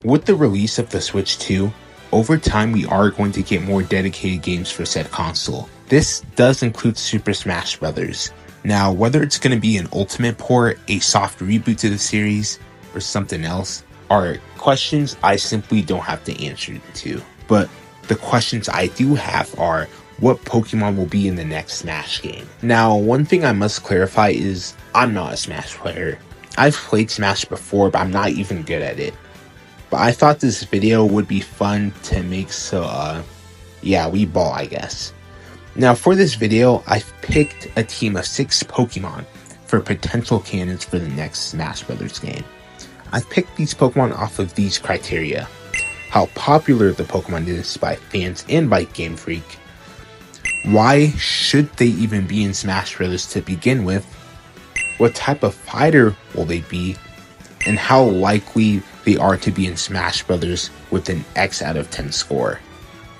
With the release of the Switch 2, over time we are going to get more dedicated games for said console. This does include Super Smash Bros. Now, whether it's going to be an ultimate port, a soft reboot to the series, or something else, are questions I simply don't have the answer to. But the questions I do have are, what Pokemon will be in the next Smash game? Now, one thing I must clarify is, I'm not a Smash player. I've played Smash before, but I'm not even good at it. But I thought this video would be fun to make, so yeah, we ball, I guess. Now for this video, I've picked a team of 6 Pokemon for potential candidates for the next Smash Bros. Game. I've picked these Pokemon off of these criteria: how popular the Pokemon is by fans and by Game Freak, why should they even be in Smash Bros. To begin with, what type of fighter will they be, and how likely they are to be in Smash Bros. With an X out of 10 score.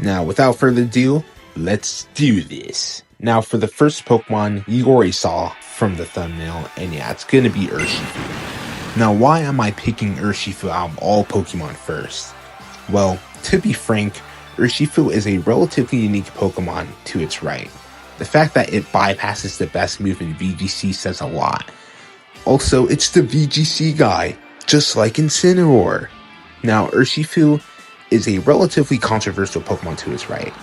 Now, without further ado, let's do this. Now, for the first Pokemon, you already saw from the thumbnail, and yeah, it's gonna be Urshifu. Now, why am I picking Urshifu out of all Pokemon first? Well, to be frank, Urshifu is a relatively unique Pokemon to its right. The fact that it bypasses the best move in VGC says a lot. Also, it's the VGC guy, just like Incineroar. Now, Urshifu is a relatively controversial Pokemon to its right.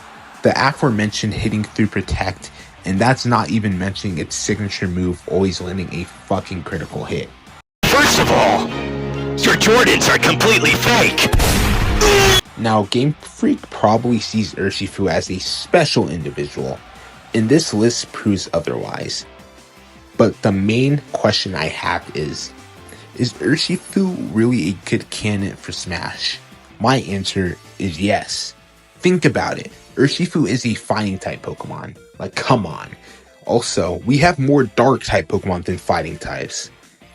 The aforementioned hitting through Protect, and that's not even mentioning its signature move always landing a fucking critical hit. First of all, your Jordans are completely fake! Now, Game Freak probably sees Urshifu as a special individual, and this list proves otherwise. But the main question I have is Urshifu really a good candidate for Smash? My answer is yes. Think about it. Urshifu is a fighting type Pokemon. Like, come on. Also, we have more dark type Pokemon than fighting types.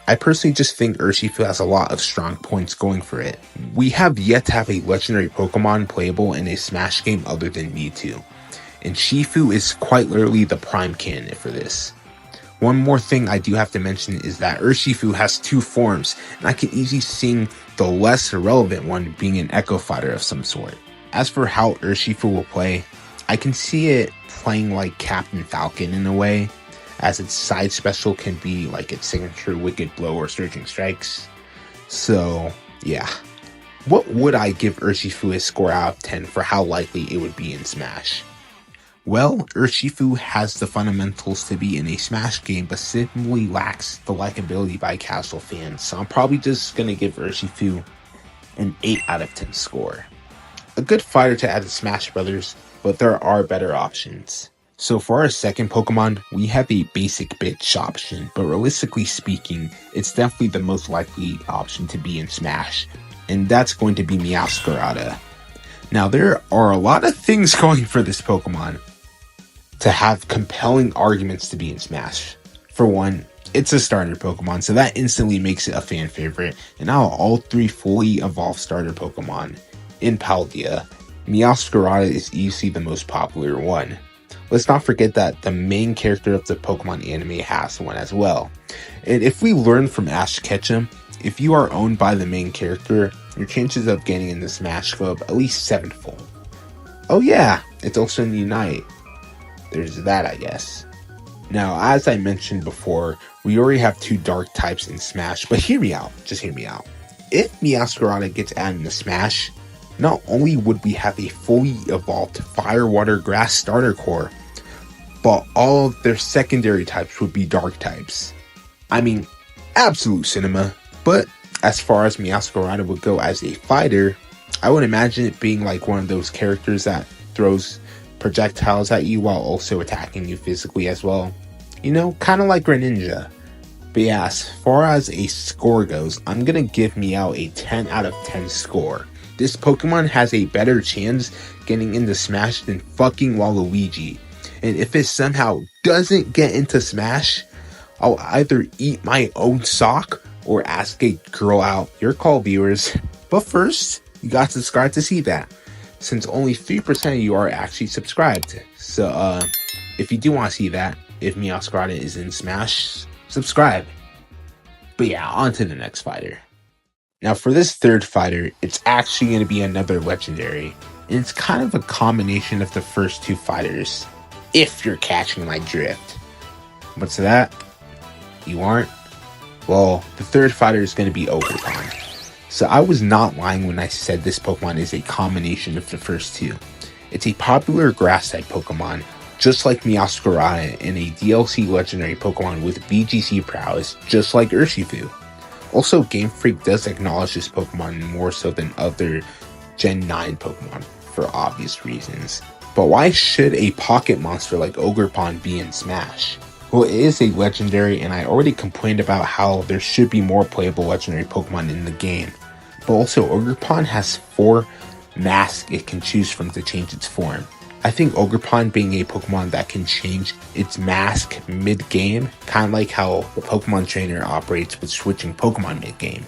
I personally just think Urshifu has a lot of strong points going for it. We have yet to have a legendary Pokemon playable in a Smash game other than Mewtwo, and Shifu is quite literally the prime candidate for this. One more thing I do have to mention is that Urshifu has 2 forms, and I can easily see the less relevant one being an Echo Fighter of some sort. As for how Urshifu will play, I can see it playing like Captain Falcon in a way, as its side special can be like its signature Wicked Blow or Surging Strikes. So, yeah. What would I give Urshifu a score out of 10 for how likely it would be in Smash? Well, Urshifu has the fundamentals to be in a Smash game, but simply lacks the likability by casual fans, so I'm probably just gonna give Urshifu an 8 out of 10 score. A good fighter to add to Smash Bros., but there are better options. So for our second Pokemon, we have a basic bitch option, but realistically speaking, it's definitely the most likely option to be in Smash, and that's going to be Meowscarada. Now, there are a lot of things going for this Pokemon to have compelling arguments to be in Smash. For one, it's a starter Pokemon, so that instantly makes it a fan favorite, and now all 3 fully evolved starter Pokemon in Paldea, Meowscarada is easily the most popular one. Let's not forget that the main character of the Pokemon anime has one as well. And if we learn from Ash Ketchum, if you are owned by the main character, your chances of getting in the Smash go up at least 7-fold. Oh yeah, it's also in Unite. There's that, I guess. Now, as I mentioned before, we already have 2 dark types in Smash, but hear me out, just hear me out. If Meowscarada gets added into Smash, not only would we have a fully evolved Fire, Water, Grass starter core, but all of their secondary types would be dark types. I mean, absolute cinema. But as far as Meowscarada would go as a fighter, I would imagine it being like one of those characters that throws projectiles at you while also attacking you physically as well. You know, kind of like Greninja. But yeah, as far as a score goes, I'm gonna give Meow a 10 out of 10 score. This Pokemon has a better chance getting into Smash than fucking Waluigi. And if it somehow doesn't get into Smash, I'll either eat my own sock or ask a girl out. Your call, viewers. But first, you got to subscribe to see that, since only 3% of you are actually subscribed. So, if you do want to see that, if Meowscarada is in Smash, subscribe. But yeah, on to the next fighter. Now for this third fighter, it's actually going to be another legendary, and it's kind of a combination of the first two fighters, if you're catching my drift. What's that? You aren't? Well, the third fighter is going to be Ogerpon. So I was not lying when I said this Pokemon is a combination of the first two. It's a popular grass-type Pokemon, just like Meowscarada, and a DLC legendary Pokemon with VGC prowess, just like Urshifu. Also, Game Freak does acknowledge this Pokemon more so than other Gen 9 Pokemon, for obvious reasons. But why should a pocket monster like Ogerpon be in Smash? Well, it is a legendary, and I already complained about how there should be more playable legendary Pokemon in the game. But also, Ogerpon has 4 masks it can choose from to change its form. I think Ogerpon being a Pokemon that can change its mask mid-game, kind of like how the Pokemon trainer operates with switching Pokemon mid-game.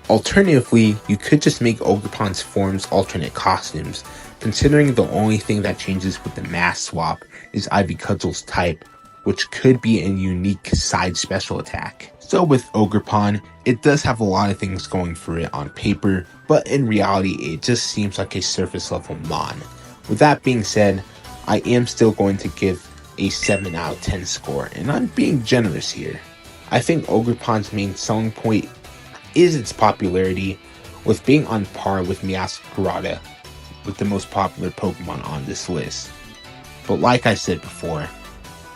Alternatively, you could just make Ogerpon's forms alternate costumes, considering the only thing that changes with the mask swap is Ivy Cudgel's type, which could be a unique side special attack. So with Ogerpon, it does have a lot of things going for it on paper, but in reality it just seems like a surface level Mon. With that being said, I am still going to give a 7 out of 10 score, and I'm being generous here. I think Ogerpon's main selling point is its popularity, with being on par with Meowscarada, with the most popular Pokemon on this list. But like I said before,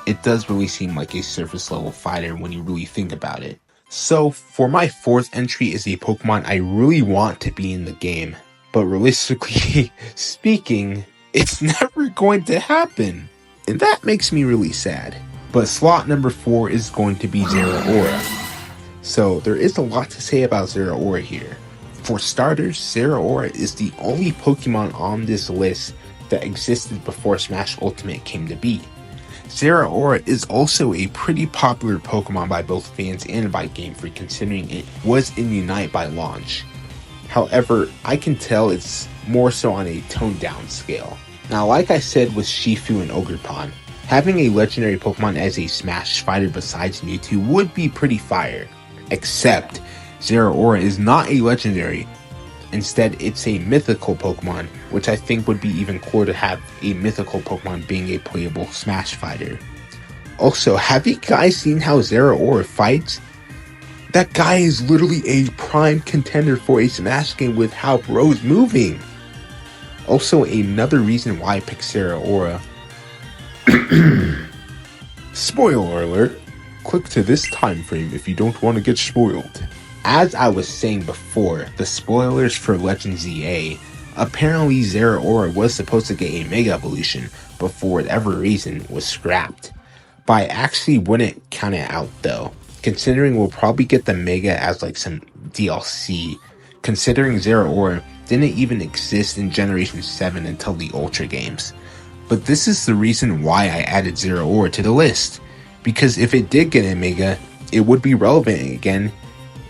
it does really seem like a surface level fighter when you really think about it. So for my 4th entry is a Pokemon I really want to be in the game, but realistically speaking, it's never going to happen. And that makes me really sad. But slot number 4 is going to be Zeraora. So there is a lot to say about Zeraora here. For starters, Zeraora is the only Pokemon on this list that existed before Smash Ultimate came to be. Zeraora is also a pretty popular Pokemon by both fans and by Game Freak, considering it was in Unite by launch. However, I can tell it's more so on a toned down scale. Now, like I said with Shifu and Ogerpon, having a legendary Pokemon as a Smash fighter besides Mewtwo would be pretty fire. Except, Zeraora is not a legendary. Instead, it's a mythical Pokemon, which I think would be even cooler to have a mythical Pokemon being a playable Smash fighter. Also, have you guys seen how Zeraora fights? That guy is literally a prime contender for a Smash game with how bro's moving. Also, another reason why I picked Zeraora. Spoiler alert. Click to this time frame if you don't want to get spoiled. As I was saying before, the spoilers for Legend ZA, apparently Zeraora was supposed to get a Mega Evolution, but for whatever reason was scrapped. But I actually wouldn't count it out though, considering we'll probably get the Mega as like some DLC, considering Zeraora didn't even exist in Generation 7 until the Ultra games. But this is the reason why I added Zeraora to the list, because if it did get a Mega, it would be relevant again,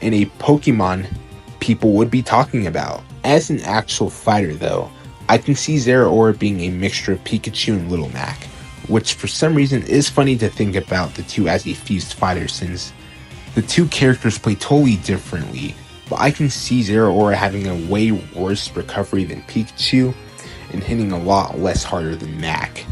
and a Pokemon people would be talking about. As an actual fighter though, I can see Zeraora being a mixture of Pikachu and Little Mac, which for some reason is funny to think about the two as a fused fighter since the two characters play totally differently, but I can see Zeraora having a way worse recovery than Pikachu and hitting a lot less harder than Mac.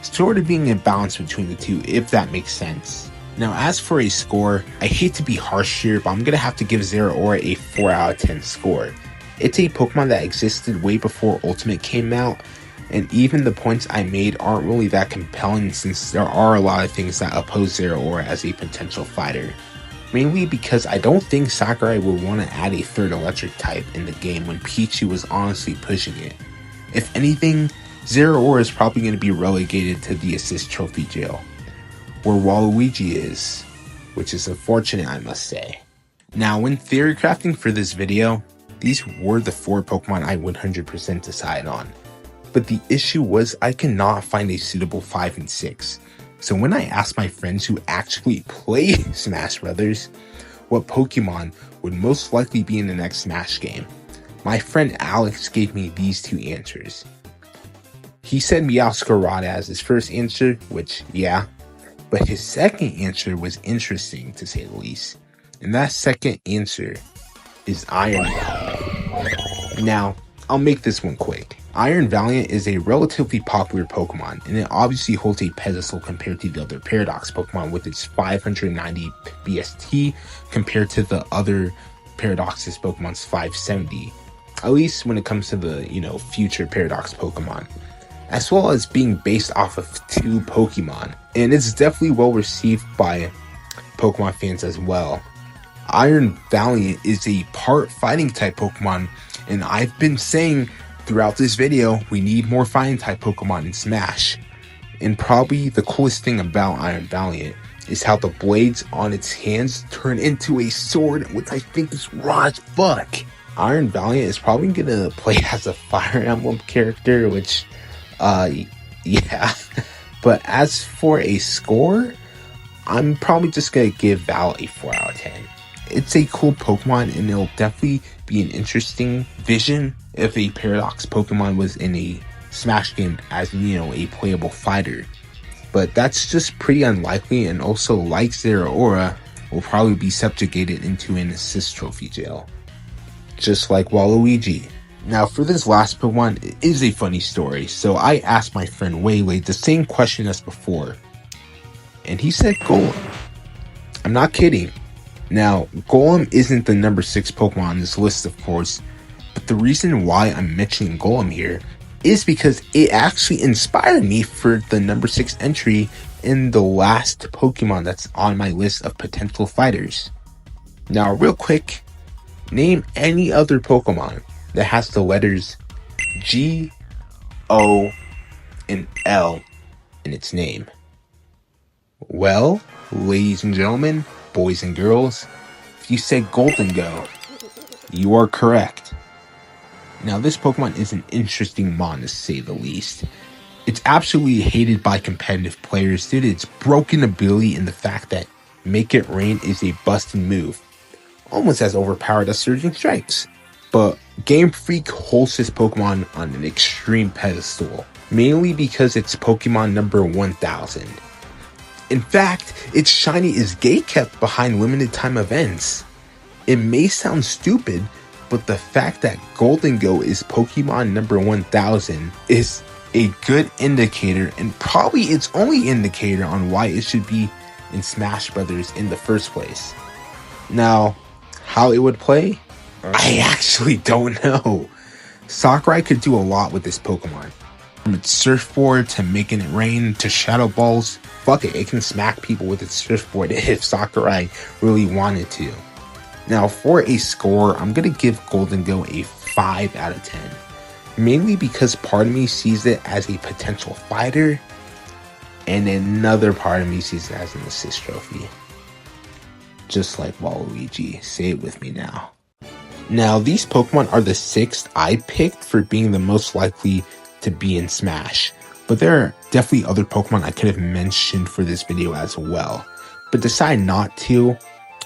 Sort of being a balance between the two, if that makes sense. Now as for a score, I hate to be harsh here, but I'm gonna have to give Zeraora a 4 out of 10 score. It's a Pokemon that existed way before Ultimate came out, and even the points I made aren't really that compelling since there are a lot of things that oppose Zeraora as a potential fighter. Mainly because I don't think Sakurai would want to add a third electric type in the game when Pichu was honestly pushing it. If anything, Zeraora is probably going to be relegated to the Assist Trophy jail, where Waluigi is, which is unfortunate I must say. Now when theory crafting for this video, these were the 4 Pokemon I 100% decided on, but the issue was I cannot find a suitable 5 and 6. So when I asked my friends who actually play Smash Brothers what Pokemon would most likely be in the next Smash game, my friend Alex gave me these 2 answers. He said Meowscarada as his first answer, which yeah, but his second answer was interesting to say the least. And that second answer is Iron Man. Now, I'll make this one quick. Iron Valiant is a relatively popular Pokemon, and it obviously holds a pedestal compared to the other Paradox Pokemon with its 590 BST compared to the other Paradox's Pokemon's 570. At least when it comes to the, future Paradox Pokemon. As well as being based off of 2 Pokemon. And it's definitely well received by Pokemon fans as well. Iron Valiant is a part fighting type Pokemon, and I've been saying throughout this video, we need more fighting type Pokemon in Smash. And probably the coolest thing about Iron Valiant is how the blades on its hands turn into a sword, which I think is raw as fuck. Iron Valiant is probably gonna play as a Fire Emblem character, which, yeah. But as for a score, I'm probably just gonna give Val a 4 out of 10. It's a cool Pokemon, and it'll definitely be an interesting vision if a Paradox Pokemon was in a Smash game as, a playable fighter. But that's just pretty unlikely, and also, like Zeraora, will probably be subjugated into an assist trophy jail. Just like Waluigi. Now, for this last Pokemon, it is a funny story. So I asked my friend Waylay the same question as before, and he said Golem. I'm not kidding. Now, Golem isn't the number 6 Pokemon on this list, of course, but the reason why I'm mentioning Golem here is because it actually inspired me for the number 6 entry in the last Pokemon that's on my list of potential fighters. Now, real quick, name any other Pokemon that has the letters G, O, and L in its name. Well, ladies and gentlemen, boys and girls, if you said Goldengo, you are correct. Now, this Pokemon is an interesting mon to say the least. It's absolutely hated by competitive players due to its broken ability and the fact that Make It Rain is a busted move, almost as overpowered as Surging Strikes. But Game Freak holds this Pokemon on an extreme pedestal, mainly because it's Pokemon number 1000. In fact, its shiny is gatekept behind limited time events. It may sound stupid, but the fact that Goldengo is Pokemon number 1000 is a good indicator, and probably its only indicator on why it should be in Smash Brothers in the first place. Now, how it would play? I actually don't know. Sakurai could do a lot with this Pokemon. From its surfboard to making it rain to shadow balls, fuck it can smack people with its surfboard if Sakurai really wanted to. Now, for a score, I'm gonna give Goldengo a 5 out of 10. Mainly because part of me sees it as a potential fighter, and another part of me sees it as an assist trophy. Just like Waluigi. Say it with me now. Now, these Pokemon are the 6th I picked for being the most likely to be in Smash. But there are definitely other Pokemon I could have mentioned for this video as well, but decided not to.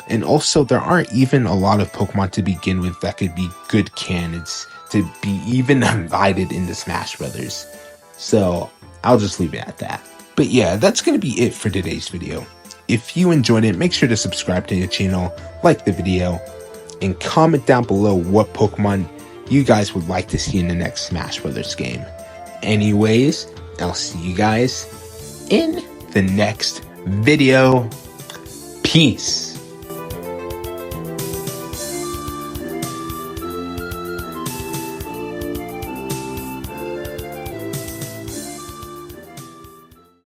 And also, there aren't even a lot of Pokemon to begin with that could be good candidates to be even invited into Smash Brothers. So, I'll just leave it at that. But yeah, that's going to be it for today's video. If you enjoyed it, make sure to subscribe to the channel, like the video, and comment down below what Pokemon you guys would like to see in the next Smash Brothers game. Anyways, I'll see you guys in the next video. Peace.